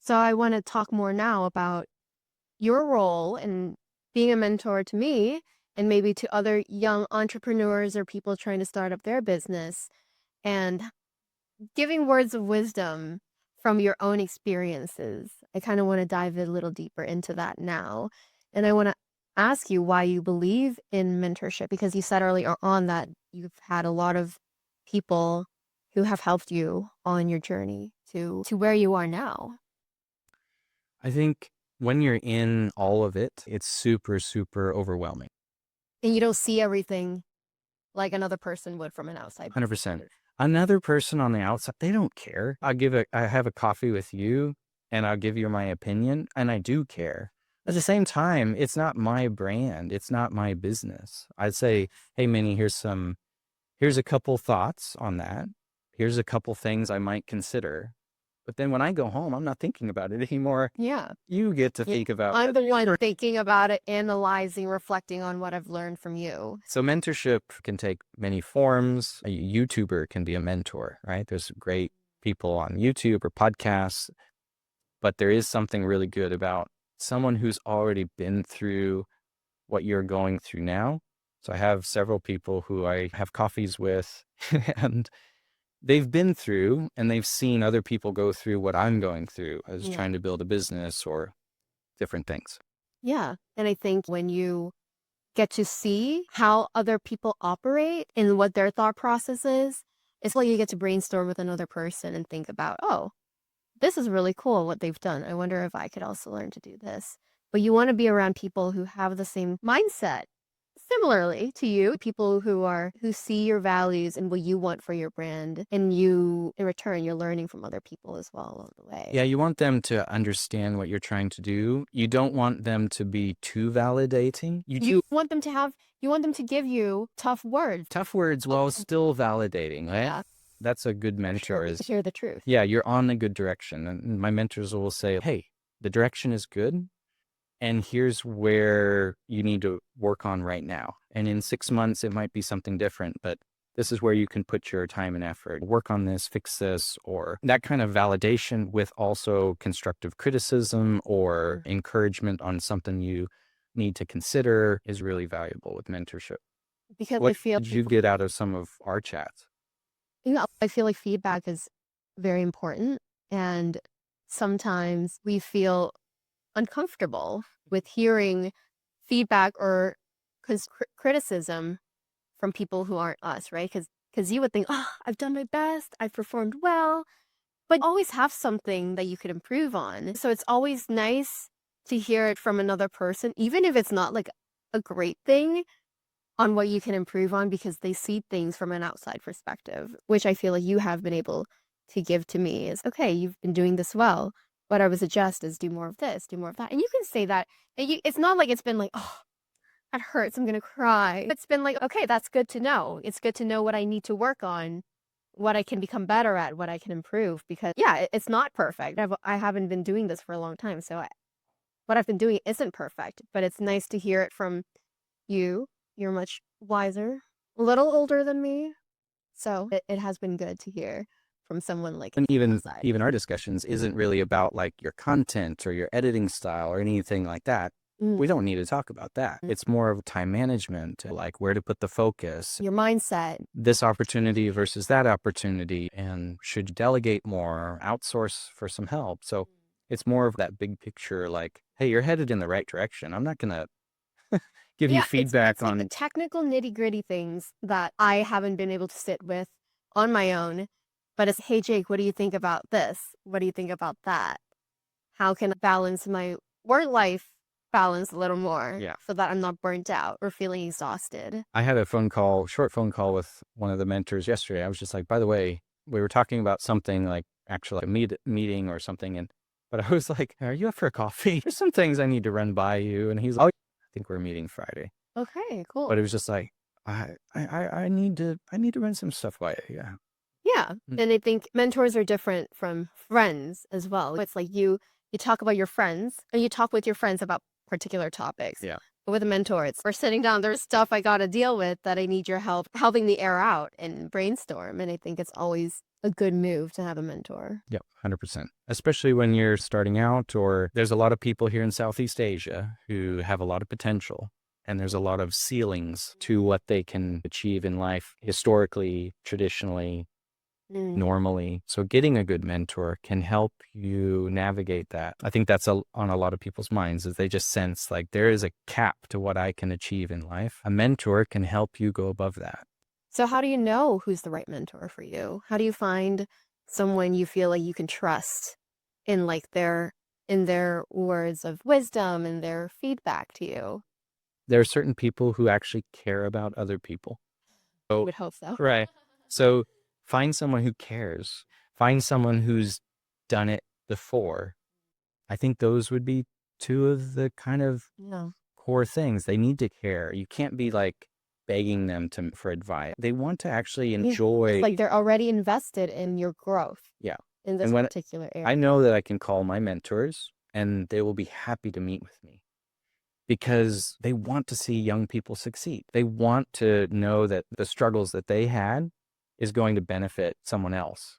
So I want to talk more now about your role in being a mentor to me and maybe to other young entrepreneurs or people trying to start up their business and giving words of wisdom from your own experiences. I kind of want to dive a little deeper into that now. And I want to ask you why you believe in mentorship because you said earlier on that you've had a lot of people who have helped you on your journey to where you are now. I think when you're in all of it, it's super, super overwhelming. And you don't see everything like another person would from an outside 100%. perspective. Another person on the outside, they don't care. I have a coffee with you and I'll give you my opinion, and I do care. At the same time, it's not my brand. It's not my business. I'd say, hey, Minnie, here's a couple thoughts on that. Here's a couple things I might consider. But then when I go home, I'm not thinking about it anymore. Yeah. You get to Yeah. think about I'm it. the one thinking about it, analyzing, reflecting on what I've learned from you. So mentorship can take many forms. A YouTuber can be a mentor, right? There's great people on YouTube or podcasts, but there is something really good about someone who's already been through what you're going through now. So I have several people who I have coffees with and they've been through and they've seen other people go through what I'm going through as Yeah. trying to build a business or different things. Yeah. And I think when you get to see how other people operate and what their thought process is, it's like you get to brainstorm with another person and think about, oh, this is really cool what they've done. I wonder if I could also learn to do this. But you want to be around people who have the same mindset similarly to you, people who see your values and what you want for your brand. And you, in return, you're learning from other people as well along the way. Yeah, you want them to understand what you're trying to do. You don't want them to be too validating. You want them to give you tough words. Tough words while still validating, right? Yeah, That's a good mentor sure. is, Hear the truth. yeah, you're on a good direction. And my mentors will say, hey, the direction is good. And here's where you need to work on right now. And in 6 months, it might be something different, but this is where you can put your time and effort. Work on this, fix this, or that kind of validation with also constructive criticism or encouragement on something you need to consider is really valuable with mentorship. Because I What feel did you get out of some of our chats? I feel like feedback is very important. And sometimes we feel uncomfortable with hearing feedback or criticism from people who aren't us, right? Because you would think, oh, I've done my best, I've performed well, but you always have something that you could improve on. So it's always nice to hear it from another person, even if it's not like a great thing on what you can improve on because they see things from an outside perspective, which I feel like you have been able to give to me is, okay, you've been doing this well. What I would suggest is do more of this, do more of that. And you can say that. And it's not like it's been like, oh, that hurts. I'm going to cry. It's been like, okay, that's good to know. It's good to know what I need to work on, what I can become better at, what I can improve. Because, yeah, it's not perfect. I haven't been doing this for a long time. So what I've been doing isn't perfect, but it's nice to hear it from you. You're much wiser, a little older than me. So it has been good to hear from someone like And outside. even our discussions isn't really about like your content or your editing style or anything like that. Mm. We don't need to talk about that. It's more of time management, like where to put the focus, Your mindset. this opportunity versus that opportunity, and should you delegate more, outsource for some help. So it's more of that big picture, like, hey, you're headed in the right direction. I'm not going to give you Yeah, feedback it's like the on. technical nitty-gritty things that I haven't been able to sit with on my own. But it's, hey, Jake, what do you think about this? What do you think about that? How can I balance my work life balance a little more Yeah. so that I'm not burnt out or feeling exhausted? I had a short phone call with one of the mentors yesterday. I was just like, by the way, we were talking about something like actually like a meeting or something. But I was like, are you up for a coffee? There's some things I need to run by you. And he's like, oh, I think we're meeting Friday. Okay, But cool. it was just like, I need to run some stuff by you. Yeah. Yeah, Mm. and I think mentors are different from friends as well. It's like you talk about your friends and you talk with your friends about particular topics. Yeah. with a mentor, it's we're sitting down, there's stuff I gotta deal with that I need your help helping me air out and brainstorm, and I think it's always a good move to have a mentor. Yep, 100%. Especially when you're starting out, or there's a lot of people here in Southeast Asia who have a lot of potential, and there's a lot of ceilings to what they can achieve in life historically, traditionally, Mm. normally. So getting a good mentor can help you navigate that. I think that's on a lot of people's minds, is they just sense like there is a cap to what I can achieve in life. A mentor can help you go above that. So how do you know who's the right mentor for you? How do you find someone you feel like you can trust in like their words of wisdom and their feedback to you? There are certain people who actually care about other people. I So, would hope so. right. So find someone who cares. Find someone who's done it before. I think those would be two of the kind of Yeah. core things. They need to care. You can't be like begging them for advice. They want to actually Yeah. It's enjoy. like they're already invested in your growth Yeah. in this And when particular area. I know that I can call my mentors and they will be happy to meet with me, because they want to see young people succeed. They want to know that the struggles that they had is going to benefit someone else.